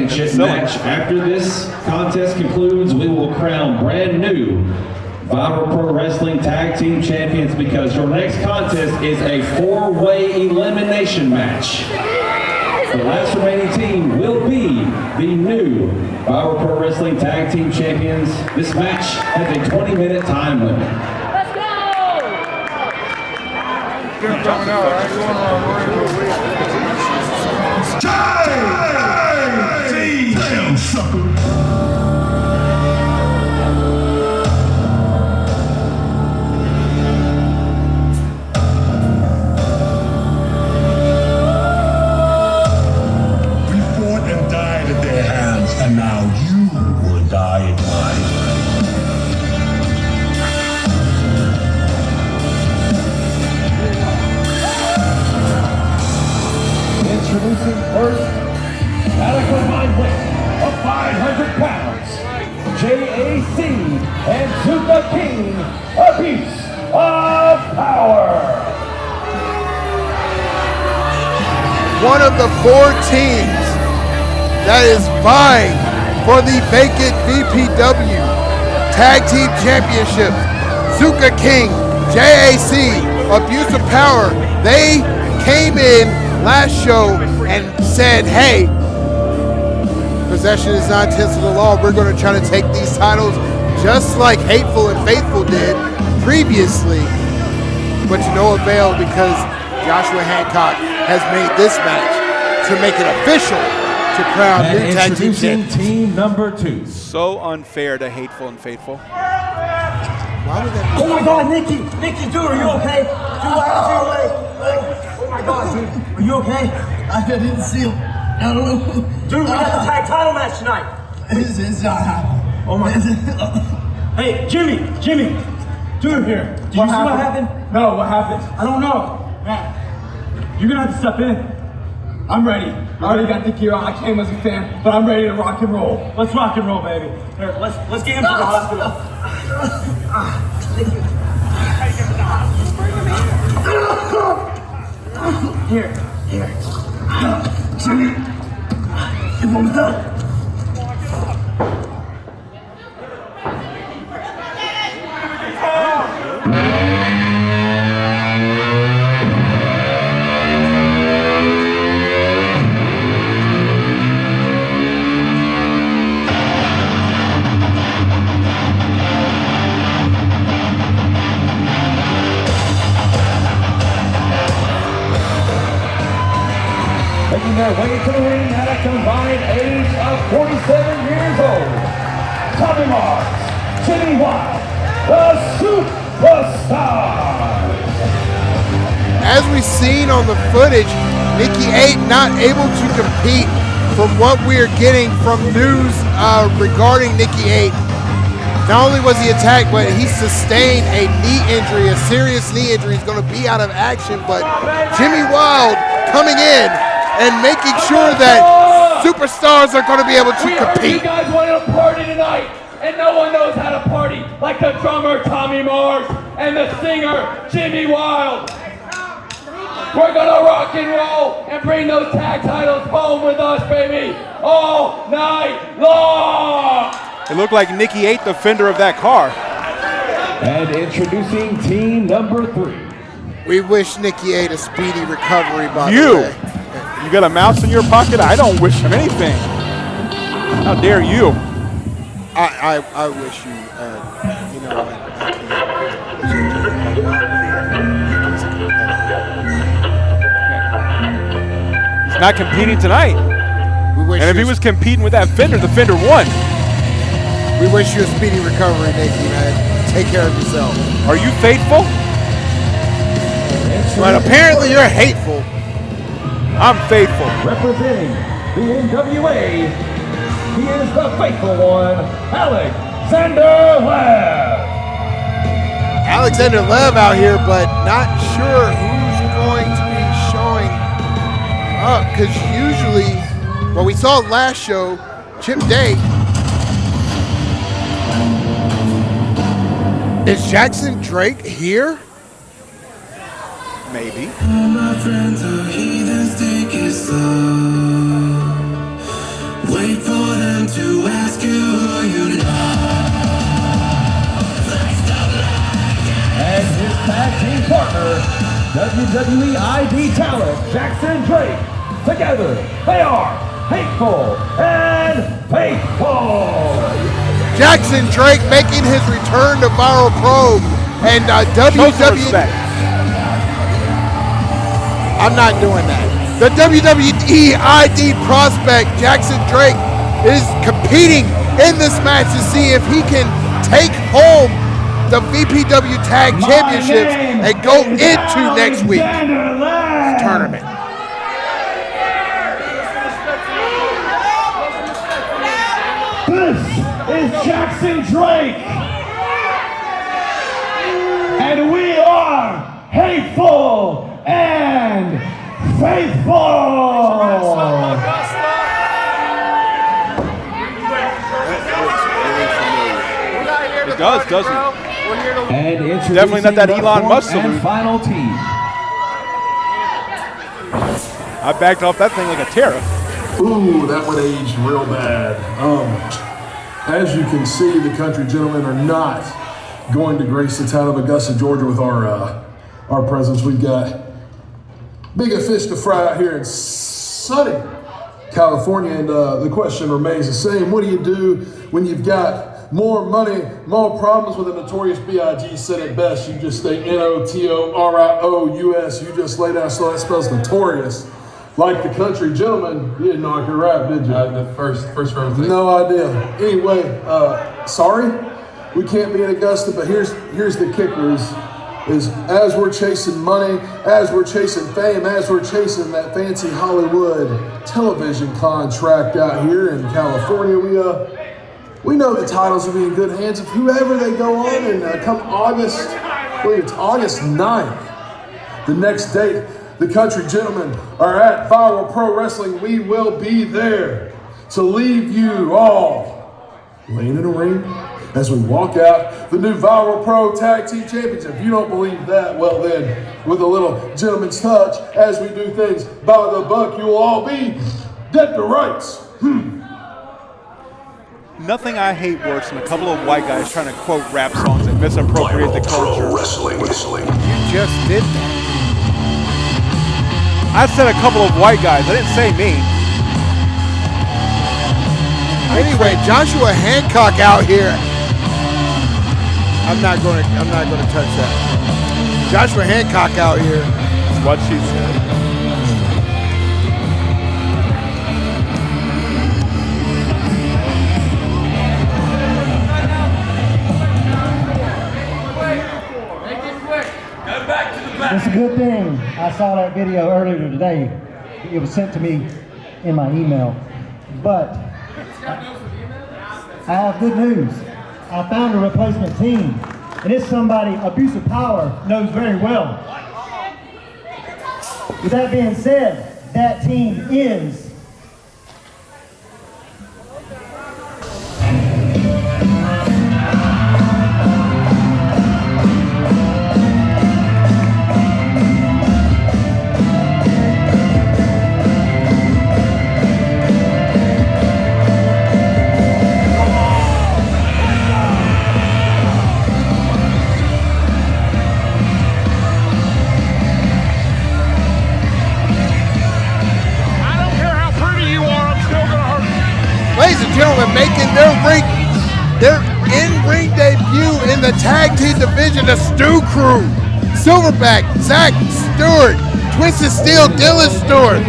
Championship match. After this contest concludes, we will crown brand new Viral Pro Wrestling Tag Team Champions because your next contest is a 4-way elimination match. The last remaining team will be the new Viral Pro Wrestling Tag Team Champions. This match has a 20-minute time limit. Let's go! Damn, sucker! And now you will die in mine. Introducing first, at a combined weight of 500 pounds, JAC and Zuka King, Abuse of Power. One of the 4 teams that is vying for the vacant VPW Tag Team Championships. Zuka King, JAC, Abuse of Power. They came in last show and said, hey, possession is not against the law. We're going to try to take these titles just like Hateful and Faithful did previously. But to no avail because Joshua Hancock has made this match to make it official to crown new tag team champions. Team number 2. So unfair to Hateful and Faithful. Why would that be? Oh my God, Nikki, dude, are you okay? Dude, I can see your leg. Oh my God, dude, are you okay? I didn't see him. I don't know. Dude, we got the tag title match tonight. It's not happening. Oh my God. Hey, Jimmy, dude, here. Did you see what happened? No, what happened? I don't know. Man, you're gonna have to step in. I'm ready. I already got the gear on. I came as a fan, but I'm ready to rock and roll. Let's rock and roll, baby. Here, let's get him to the hospital. Thank you. Here. Jimmy, you want me done? Making their way to the ring at a combined age of 47 years old, Tommy Mars, Jimmy Wild, the Supastarz. As we've seen on the footage, Nikki 8 not able to compete from what we're getting from news regarding Nikki 8. Not only was he attacked, but he sustained a knee injury, a serious knee injury. He's going to be out of action, but Jimmy Wild coming in and making sure that Supastarz are going to be able to compete. You guys wanted a party tonight, and no one knows how to party like the drummer Tommy Mars and the singer Jimmy Wild. We're gonna rock and roll and bring those tag titles home with us, baby, all night long. It looked like Nikki 8, the fender of that car. And introducing team number 3. We wish Nikki 8 a speedy recovery, by the way. You got a mouse in your pocket? I don't wish him anything. How dare you? I wish you, you know, He's not competing tonight. And if he was competing with that fender, the fender won. We wish you a speedy recovery, Nikki, man. Take care of yourself. Are you faithful? But apparently you're hateful. I'm faithful. Representing the NWA, he is the faithful one, Alexander Lev. Alexander Lev out here, but not sure who's going to be showing up. Because usually, well, we saw last show, Chip Day. Is Jackson Drake here? Maybe. All my friends are heathens, take it slow. Wait partner, WWE ID talent Jackson Drake. Together, they are Hateful and Faithful. Jackson Drake making his return to Viral Pro, and WWE. I'm not doing that. The WWE ID prospect Jackson Drake is competing in this match to see if he can take home the VPW Tag Championships and go into next week's tournament. This is Jackson Drake, and we are Hateful and Faithful. It does, doesn't it? And definitely not that Elon Musk salute. Final team. I backed off that thing like a tariff. Ooh, that would age real bad. As you can see, the country gentlemen are not going to grace the town of Augusta, Georgia with our presence. We've got bigger fish to fry out here in sunny California, and the question remains the same. What do you do when you've got more money, more problems with a notorious B.I.G. said it best? You just say N-O-T-O-R-I-O-U-S. You just lay down, so that spells notorious. Like the country gentleman, you didn't know I could rap, did you? The first thing. No idea. Anyway, sorry, we can't be in Augusta, but here's the kicker is as we're chasing money, as we're chasing fame, as we're chasing that fancy Hollywood television contract out here in California, we know the titles will be in good hands of whoever they go on, and come August, I believe it's August 9th, the next date, the country gentlemen are at Viral Pro Wrestling. We will be there to leave you all laying in a ring as we walk out the new Viral Pro Tag Team Championship. If you don't believe that, well then, with a little gentleman's touch, as we do things by the buck, you will all be dead to rights. Nothing I hate worse than a couple of white guys trying to quote rap songs and misappropriate the culture. Wrestling. You just did that. I said a couple of white guys. I didn't say me. Anyway, Joshua Hancock out here. I'm not going to touch that. Joshua Hancock out here. That's what she said. It's a good thing I saw that video earlier today. It was sent to me in my email. But I have good news. I found a replacement team. And it's somebody Abuse of Power knows very well. With that being said, that team is gentlemen, making their in-ring debut in the tag team division, the Stu Crew. Silverback, Zach Stewart, Twisted Steel, Dylan Stewart.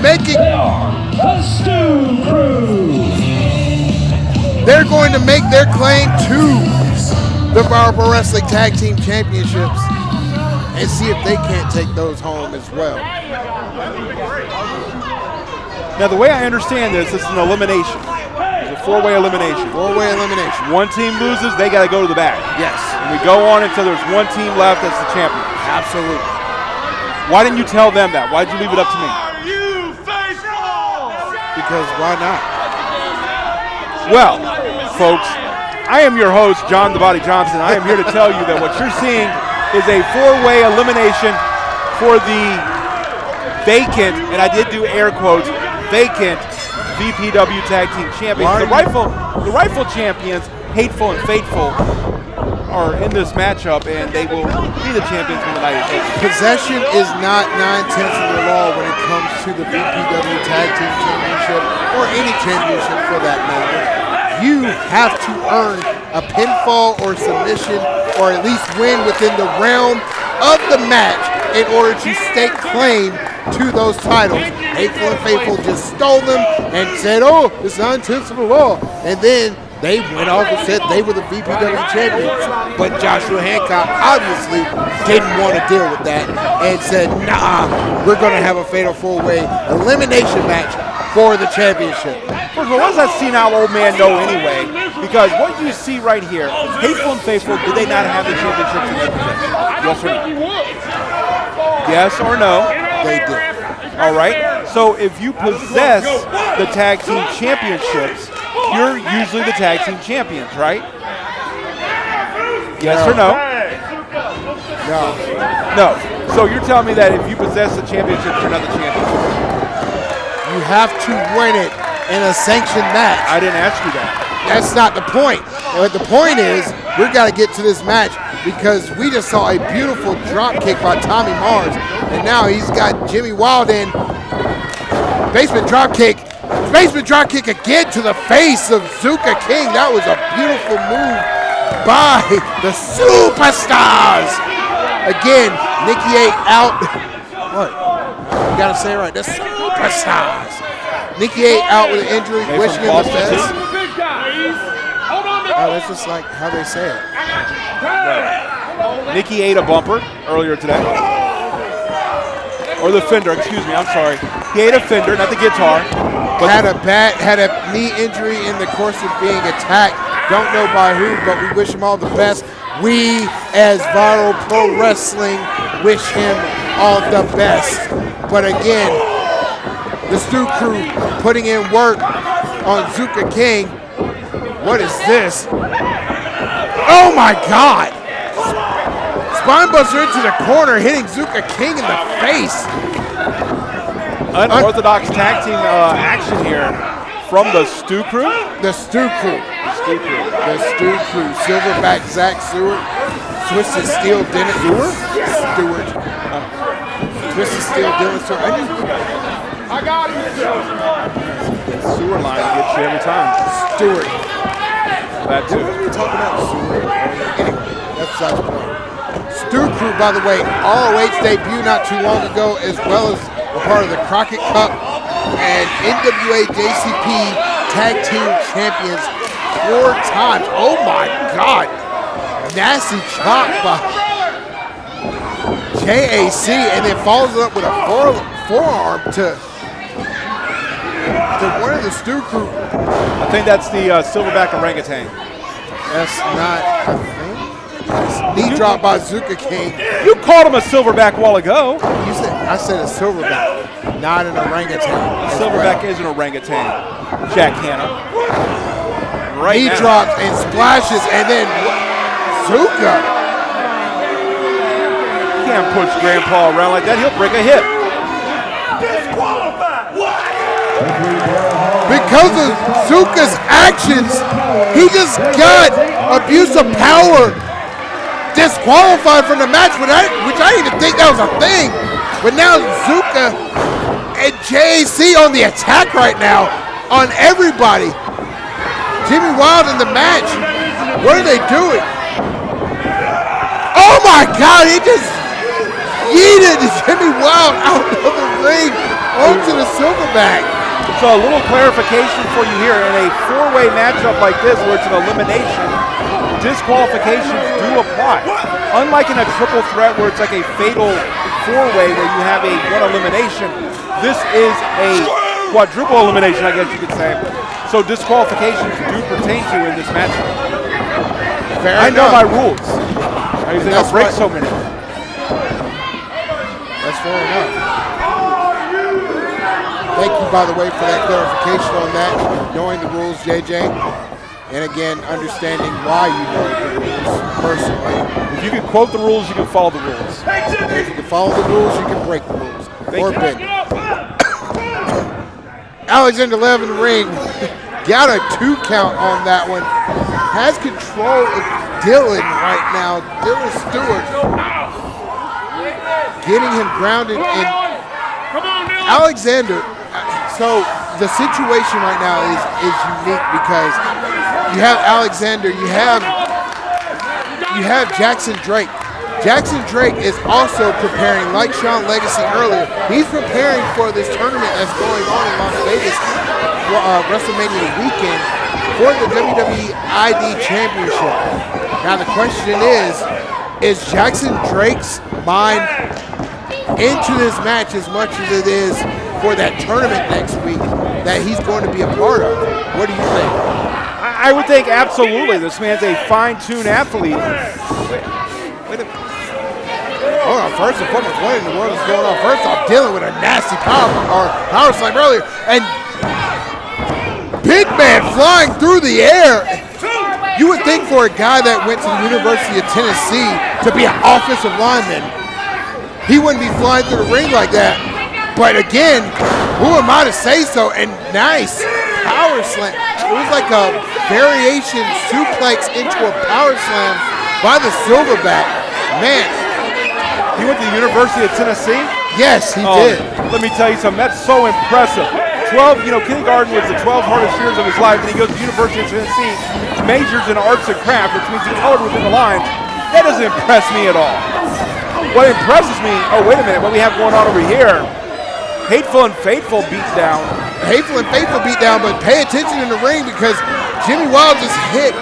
The Stu Crew. They're going to make their claim to the Viral Pro Wrestling Tag Team Championships and see if they can't take those home as well. Now, the way I understand this is an elimination. It's a four-way elimination. Four-way elimination. One team loses, they got to go to the back. Yes. And we go on until there's one team left that's the champion. Absolutely. Why didn't you tell them that? Why did you leave it up to me? Because why not? Well, folks, I am your host, John the Body Johnson. I am here to tell you that what you're seeing is a four-way elimination for the vacant, and I did do air quotes, vacant VPW Tag Team Champions. The rightful champions, Hateful and Faithful, are in this matchup, and they will be the champions when the night is over. Possession is not 9/10 of the law when it comes to the BPW Tag Team Championship or any championship for that matter. You have to earn a pinfall or submission or at least win within the realm of the match in order to stake claim to those titles. Hateful and Faithful just stole them and said, oh, it's 9/10 of the law. And then they went off and said they were the BPW champions. But Joshua Hancock obviously didn't want to deal with that and said, nah, we're going to have a fatal 4-way elimination match for the championship. First of all, what does that senile old man know anyway? Because what you see right here, Hateful and Faithful, did they not have the championships in their possession? Yes or no? Yes or no? They did. All right. So if you possess the tag team championships, you're usually the tag team champions, right? Yes or no? No. No. So you're telling me that if you possess the championships, you're not the champion? You have to win it in a sanctioned match. I didn't ask you that. That's not the point. But the point is, we've got to get to this match because we just saw a beautiful drop kick by Tommy Mars, and now he's got Jimmy Wild in. Basement drop kick again to the face of Zuka King. That was a beautiful move by the Supastarz. Again, Nikki A out. What? You gotta say it right. The Supastarz. Nikki A out with an injury, wishing him the best. Oh, that's just like how they say it. Right. Nikki ate a bumper earlier today. Or the fender, excuse me, I'm sorry. He ate a fender, not the guitar. But had a knee injury in the course of being attacked. Don't know by who, but we wish him all the best. We, as Viral Pro Wrestling, wish him all the best. But again, the Stu Crew putting in work on Zuka King. What is this? Oh my God! Spinebuster into the corner, hitting Zuka King in the face. Unorthodox tag team action here from the Stu Crew. The Stu Crew. The Stu Crew. Silverback Zach Stewart. Twisted Steel Dennis Stewart. Twisted Steel Dennis Stewart. I got him. Sewer line gets you every time. Stewart. That too. What are we talking about? Stewart. Anyway, that's besides the point. Stu Crew, by the way, ROH debut not too long ago, as well as a part of the Crockett Cup and NWA JCP Tag Team Champions 4 times. Oh my God. Nasty chop by JAC, and then follows it up with a forearm to one of the Stu Crew. I think that's the silverback orangutan. That's not a thing. Knee drop by Zuka King. You called him a silverback a while ago. I said a silverback, not an orangutan. Silverback is an orangutan. Jack Hanna. Right Knee now. drops and splashes, and then Zuka. You can't push Grandpa around like that. He'll break a hip. Because of Zuka's actions, he just got abuse of power disqualified from the match, which I didn't even think that was a thing. But now Zuka and JAC on the attack right now on everybody. Jimmy Wild in the match. What are they doing? Oh my God, he just yeeted Jimmy Wild out of the ring onto the silverback. So a little clarification for you here. In a 4-way matchup like this where it's an elimination, disqualifications do apply. Unlike in a triple threat where it's like a fatal 4-way where you have a 1 elimination, this is a quadruple elimination, I guess you could say. So disqualifications do pertain to in this matchup. I know my rules. I usually don't break so many. That's fair enough. Thank you, by the way, for that clarification on that. Knowing the rules, JJ. And again, understanding why you know the rules personally. If you can quote the rules, you can follow the rules. If you can follow the rules, you can break the rules. Or bend. Alexander Lev in the ring. Got a 2 count on that one. has control of Dylan right now. Dylan Stewart getting him grounded. And Alexander, so the situation right now is unique because you have Alexander, you have Jackson Drake. Jackson Drake is also preparing, like Sean Legacy earlier, he's preparing for this tournament that's going on in Las Vegas, WrestleMania weekend, for the WWE ID Championship. Now the question is Jackson Drake's mind into this match as much as it is for that tournament next week that he's going to be a part of? What do you think? I would think absolutely. This man's a fine-tuned athlete. Wait a minute. Hold on, first and foremost, what in the world is going on? First off, dealing with a nasty power slam earlier, and big man flying through the air. You would think for a guy that went to the University of Tennessee to be an offensive lineman, he wouldn't be flying through the ring like that. But again, who am I to say so? And nice power slam. It was like a variation suplex into a power slam by the Silverback. Man. He went to the University of Tennessee? Yes, he did. Let me tell you something, that's so impressive. Kindergarten was the 12 hardest years of his life, and he goes to the University of Tennessee, majors in arts and craft, which means he colored within the lines. That doesn't impress me at all. What impresses me, oh, wait a minute, what we have going on over here, Hateful and Faithful beat down. Hateful and Faithful beat down, but pay attention in the ring because Jimmy Wild just hit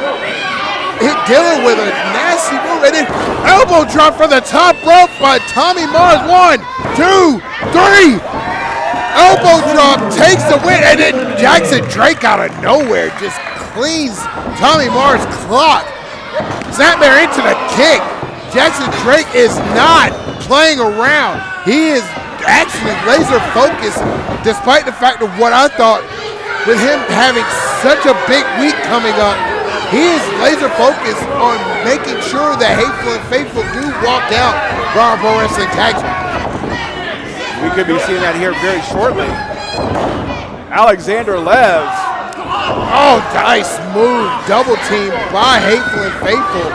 Dylan with a nasty move, and then elbow drop from the top rope by Tommy Mars. 1, 2, 3. Elbow drop takes the win, and then Jackson Drake out of nowhere just cleans Tommy Mars' clock. Snapmare into the kick. Jackson Drake is not playing around. He is actually laser focused, despite the fact of what I thought with him having such a big week coming up. He is laser focused on making sure that Hateful and Faithful do walk out Raw Pro Wrestling Tag Team. We could be seeing that here very shortly. Alexander Lev. Oh, nice move. Double team by Hateful and Faithful.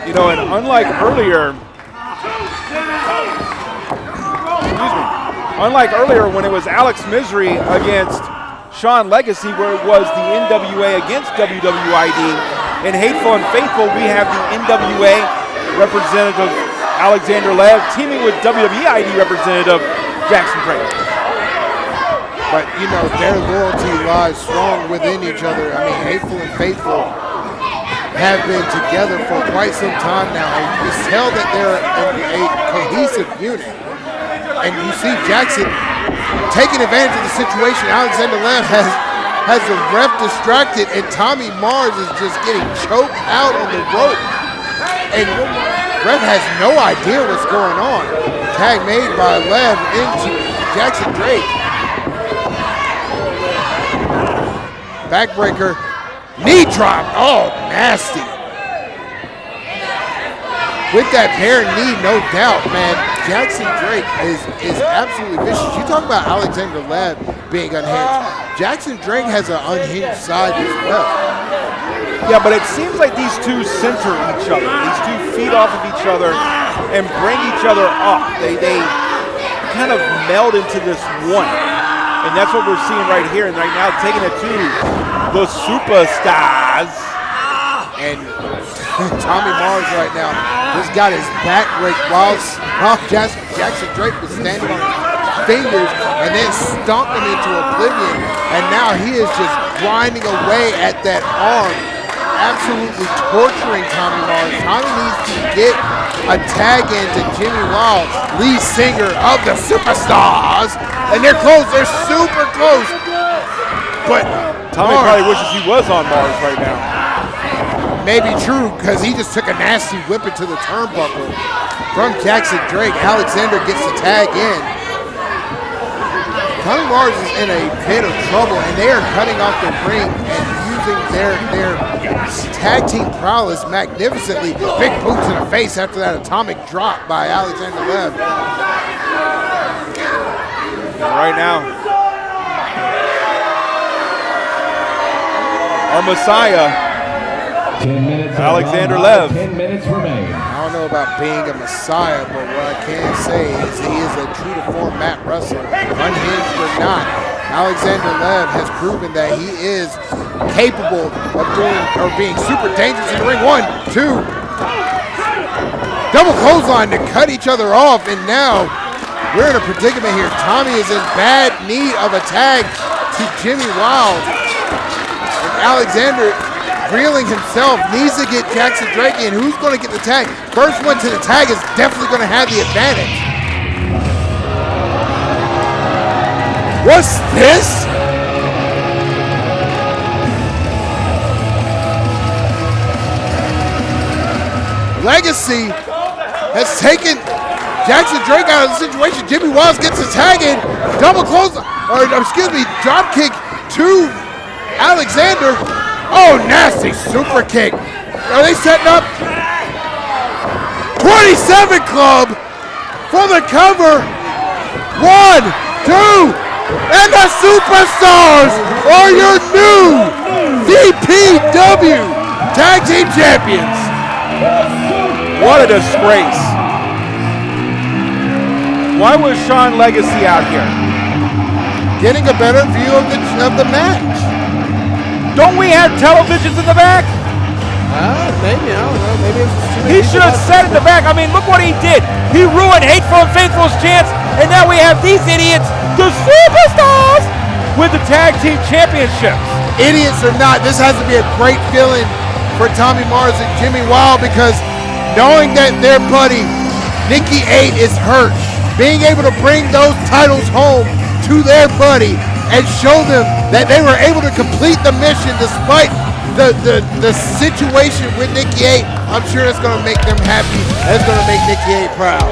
And unlike earlier when it was Alex Misery against Sean Legacy, where it was the NWA against WWID. In Hateful and Faithful, we have the NWA representative Alexander Lev teaming with WWID representative Jackson Drake. But, their loyalty lies strong within each other. I mean, Hateful and Faithful have been together for quite some time now. And you can tell that they're a cohesive unit. And you see Jackson taking advantage of the situation. Alexander Lev has the ref distracted, and Tommy Mars is just getting choked out on the rope. And ref has no idea what's going on. Tag made by Lev into Jackson Drake. Backbreaker, knee drop. Oh, nasty. With that bare knee, no doubt, man. Jackson Drake is absolutely vicious. You talk about Alexander Lev being unhinged. Jackson Drake has an unhinged side as well. Yeah, but it seems like these two center each other. These two feed off of each other and bring each other up. They kind of meld into this one. And that's what we're seeing right here. And right now, taking it to the Supastarz. And Tommy Mars right now just got his back raked while Jackson Drake was standing on his fingers and then stomped him into oblivion. And now he is just grinding away at that arm, absolutely torturing Tommy Mars. Tommy needs to get a tag in to Jimmy Wild, lead singer of the Supastarz. And they're close, they're super close. But Tommy probably wishes he was on Mars right now. Maybe true, because he just took a nasty whip into the turnbuckle from Jackson Drake. Alexander gets the tag in. Tommy Mars is in a bit of trouble, and they are cutting off the ring and using their tag team prowess magnificently. Big boot to the face after that atomic drop by Alexander Lev. Right now, our Messiah 10 minutes. have Alexander gone by. Lev. 10 minutes remain. I don't know about being a messiah, but what I can say is he is a true to form mat wrestler, unhinged or not. Alexander Lev has proven that he is capable of doing or being super dangerous in the ring. 1, 2. Double clothesline to cut each other off, and now we're in a predicament here. Tommy is in bad need of a tag to Jimmy Wild. And Alexander, reeling himself, needs to get Jackson Drake in. Who's going to get the tag? First one to the tag is definitely going to have the advantage. What's this? Legacy has taken Jackson Drake out of the situation. Jimmy Wiles gets his tag in. Double close, drop kick to Alexander. Oh, nasty super kick. Are they setting up? 27 Club for the cover. 1, 2, and the Supastarz are your new DPW Tag Team Champions. What a disgrace. Why was Sean Legacy out here? Getting a better view of the match. Don't we have televisions in the back? Maybe, I don't know. Maybe it's too many He people should have out sat in the back. I mean, look what he did. He ruined Hateful and Faithful's chance, and now we have these idiots, the Supastarz, with the Tag Team Championships. Idiots or not, this has to be a great feeling for Tommy Mars and Jimmy Wild, because knowing that their buddy Nikki 8 is hurt, being able to bring those titles home to their buddy and show them that they were able to complete the mission despite the situation with Nikki 8, I'm sure it's going to make them happy. It's going to make Nikki 8 proud.